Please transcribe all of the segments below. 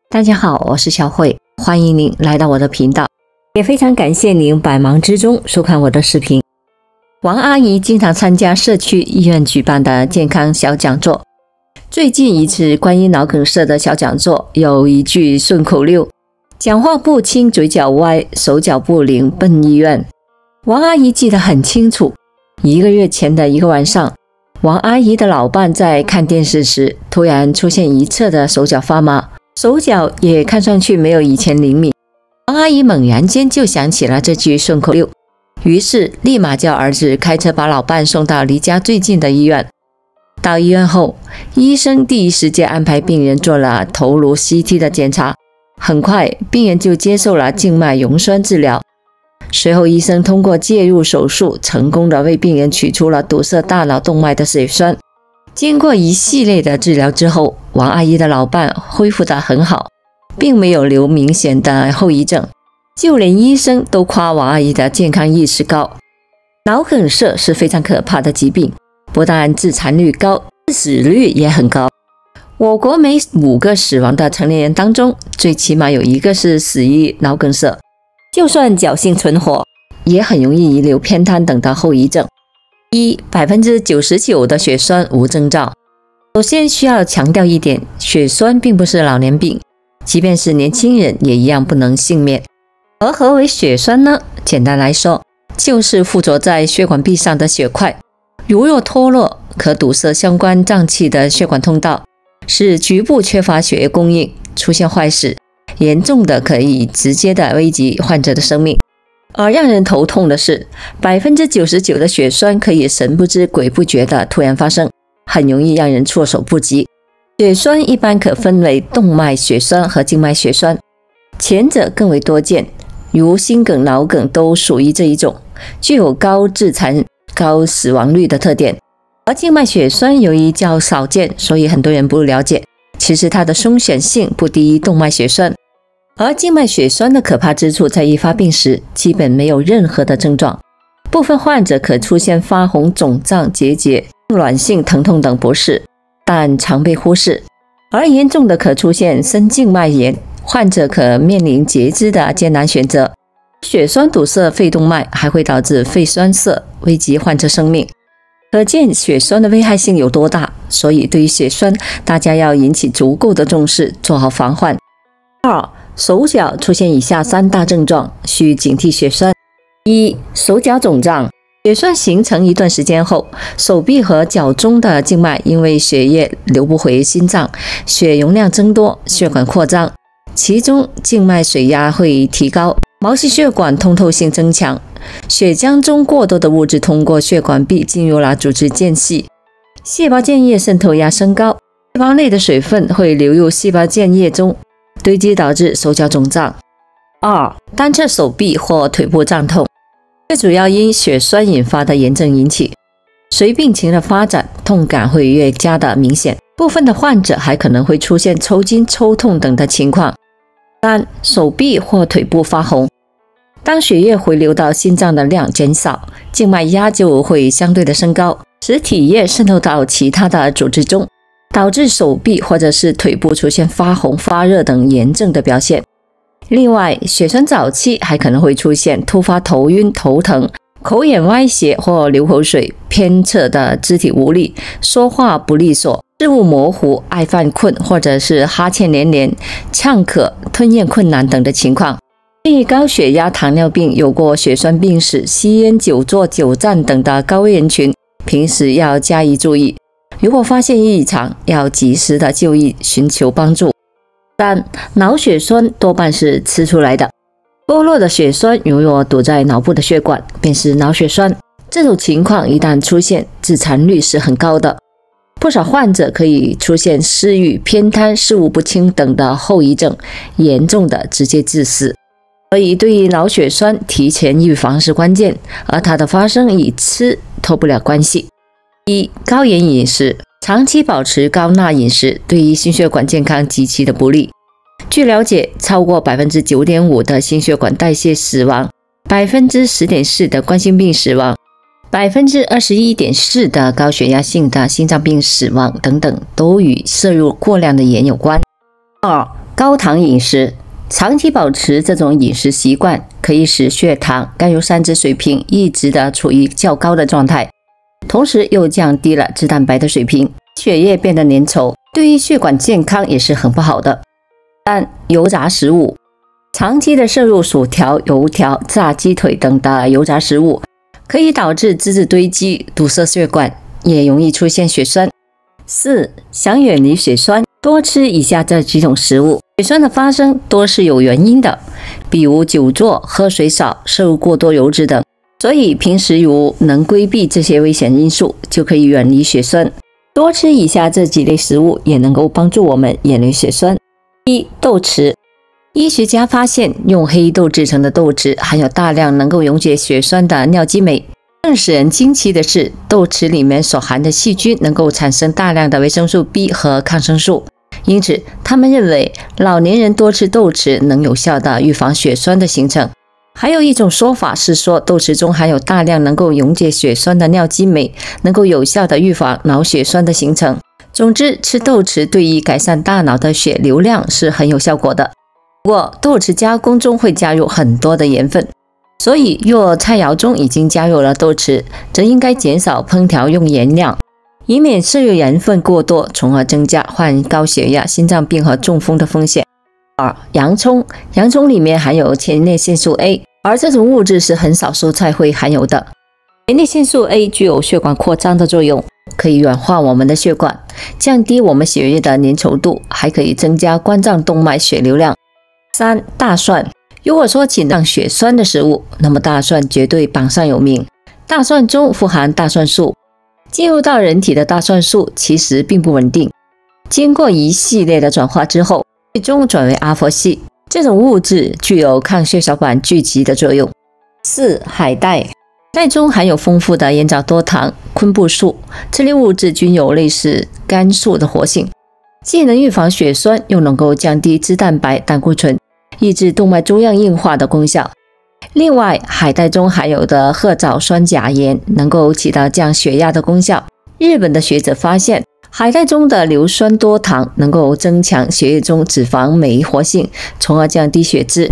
大家好，我是小慧，欢迎您来到我的频道，也非常感谢您百忙之中收看我的视频。王阿姨经常参加社区医院举办的健康小讲座，最近一次关于脑梗塞的小讲座有一句顺口溜：讲话不清，嘴角歪，手脚不灵，奔医院。王阿姨记得很清楚，1个月前的一个晚上，王阿姨的老伴在看电视时，突然出现一侧的手脚发麻，手脚也看上去没有以前灵敏。王阿姨猛然间就想起了这句顺口溜，于是立马叫儿子开车把老伴送到离家最近的医院。到医院后，医生第一时间安排病人做了头颅 CT 的检查，很快病人就接受了静脉溶栓治疗。随后医生通过介入手术，成功的为病人取出了堵塞大脑动脉的血栓。经过一系列的治疗之后，王阿姨的老伴恢复得很好，并没有留明显的后遗症，就连医生都夸王阿姨的健康意识高。脑梗塞是非常可怕的疾病，不但致残率高，致死率也很高。我国每5个死亡的成年人当中，最起码有1个是死于脑梗塞，就算侥幸存活，也很容易遗留偏瘫等的后遗症。99% 的血栓无征兆。首先需要强调一点，血栓并不是老年病，即便是年轻人也一样不能幸免。而何为血栓呢？简单来说，就是附着在血管壁上的血块，如若脱落，可堵塞相关脏器的血管通道，使局部缺乏血液供应，出现坏死，严重的可以直接的危及患者的生命。而让人头痛的是，99%的血栓可以神不知鬼不觉的突然发生，很容易让人措手不及。血栓一般可分为动脉血栓和静脉血栓，前者更为多见，如心梗、脑梗都属于这一种，具有高致残、高死亡率的特点。而静脉血栓由于较少见，所以很多人不了解，其实它的凶险性不低于动脉血栓。而静脉血栓的可怕之处在于发病时基本没有任何的症状，部分患者可出现发红、肿胀、结节、卵性疼痛等不适，但常被忽视。而严重的可出现深静脉炎，患者可面临截肢的艰难选择。血栓堵塞肺动脉还会导致肺栓塞，危及患者生命。可见血栓的危害性有多大，所以对于血栓，大家要引起足够的重视，做好防患。2. 手脚出现以下3大症状，需警惕血栓。1. 手脚肿胀。血栓形成一段时间后，手臂和脚中的静脉因为血液流不回心脏，血容量增多，血管扩张，其中静脉水压会提高，毛细血管通透性增强，血浆中过多的物质通过血管壁进入了组织间隙，细胞间液渗透压升高，细胞内的水分会流入细胞间液中，堆积导致手脚肿胀。2. 单侧手臂或腿部胀痛，这主要因血栓引发的炎症引起，随病情的发展，痛感会越加的明显，部分的患者还可能会出现抽筋、抽痛等的情况。3. 手臂或腿部发红，当血液回流到心脏的量减少，静脉压就会相对的升高，使体液渗透到其他的组织中，导致手臂或者是腿部出现发红、发热等炎症的表现。另外，血栓早期还可能会出现突发头晕、头疼、口眼歪斜或流口水、偏侧的肢体无力、说话不利索、事物模糊、爱犯困或者是哈欠连连、呛咳、吞咽困难等的情况。对于高血压、糖尿病、有过血栓病史、吸烟、久坐、久站等的高危人群，平时要加以注意。如果发现异常，要及时的就医，寻求帮助。3. 脑血栓多半是吃出来的，剥落的血栓如若堵在脑部的血管，便是脑血栓。这种情况一旦出现，致残率是很高的，不少患者可以出现失语、偏瘫、视物不清等的后遗症，严重的直接致死。所以对于脑血栓，提前预防是关键，而它的发生与吃脱不了关系。1. 高盐饮食，长期保持高钠饮食对于心血管健康极其的不利。据了解，超过 9.5% 的心血管代谢死亡， 10.4% 的冠心病死亡， 21.4% 的高血压性的心脏病死亡等等，都与摄入过量的盐有关。2. 高糖饮食，长期保持这种饮食习惯，可以使血糖、甘油三酯水平一直的处于较高的状态，同时又降低了脂蛋白的水平，血液变得粘稠，对于血管健康也是很不好的。3. 油炸食物，长期的摄入薯条、油条、炸鸡腿等的油炸食物，可以导致脂质堆积，堵塞血管，也容易出现血栓。4. 想远离血栓，多吃以下这几种食物。血栓的发生多是有原因的，比如久坐、喝水少、摄入过多油脂等。所以平时如能规避这些危险因素，就可以远离血栓。多吃以下这几类食物也能够帮助我们远离血栓。1. 豆豉。医学家发现，用黑豆制成的豆豉含有大量能够溶解血栓的尿激酶。更使人惊奇的是，豆豉里面所含的细菌能够产生大量的维生素 B 和抗生素，因此他们认为老年人多吃豆豉能有效地预防血栓的形成。还有一种说法是说，豆豉中含有大量能够溶解血栓的尿激酶，能够有效地预防脑血栓的形成。总之，吃豆豉对于改善大脑的血流量是很有效果的。不过，豆豉加工中会加入很多的盐分，所以若菜肴中已经加入了豆豉，则应该减少烹调用盐量，以免摄入盐分过多，从而增加患高血压、心脏病和中风的风险。2. 洋葱。洋葱里面含有前列腺素 A， 而这种物质是很少蔬菜会含有的。前列腺素 A 具有血管扩张的作用，可以软化我们的血管，降低我们血液的粘稠度，还可以增加冠状动脉血流量。3. 大蒜。如果说起让血栓的食物，那么大蒜绝对榜上有名。大蒜中富含大蒜素，进入到人体的大蒜素其实并不稳定，经过一系列的转化之后，最终转为阿佛系。这种物质具有抗血小板聚集的作用。4. 海带。海带中含有丰富的盐藻多糖、昆布素，这类物质均有类似肝素的活性，既能预防血栓，又能够降低脂蛋白、胆固醇，抑制动脉粥样硬化的功效。另外，海带中含有的褐藻酸钾盐能够起到降血压的功效。日本的学者发现，海带中的硫酸多糖能够增强血液中脂肪酶活性，从而降低血脂。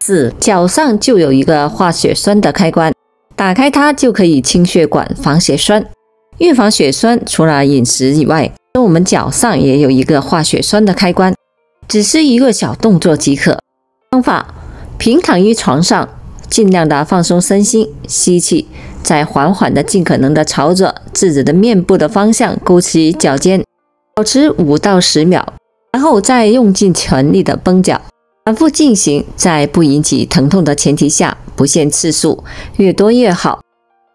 4. 脚上就有一个化血栓的开关，打开它就可以清血管、防血栓。预防血栓除了饮食以外，我们脚上也有一个化血栓的开关，只是一个小动作即可。方法：平躺于床上，尽量的放松身心，吸气，再缓缓的尽可能的朝着自己的面部的方向勾起脚尖，保持5到10秒，然后再用尽全力的绷脚，反复进行，在不引起疼痛的前提下，不限次数，越多越好。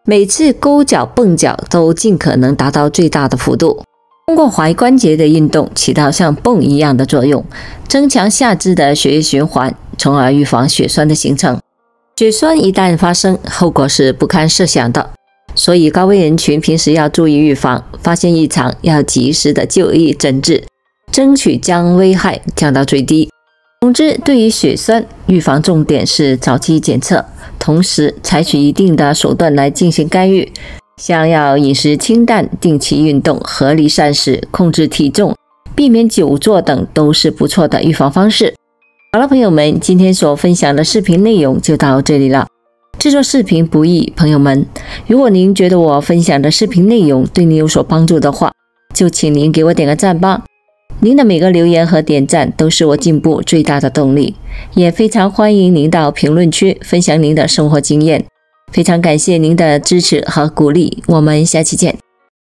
每次勾脚蹦脚都尽可能达到最大的幅度。通过踝关节的运动起到像泵一样的作用，增强下肢的血液循环，从而预防血栓的形成。血栓一旦发生，后果是不堪设想的，所以高危人群平时要注意预防，发现异常要及时的就医诊治，争取将危害降到最低。总之，对于血栓预防重点是早期检测，同时采取一定的手段来进行干预，像要饮食清淡、定期运动、合理膳食、控制体重、避免久坐等都是不错的预防方式。好了，朋友们，今天所分享的视频内容就到这里了。制作视频不易，朋友们，如果您觉得我分享的视频内容对您有所帮助的话，就请您给我点个赞吧。您的每个留言和点赞都是我进步最大的动力，也非常欢迎您到评论区分享您的生活经验。非常感谢您的支持和鼓励，我们下期见。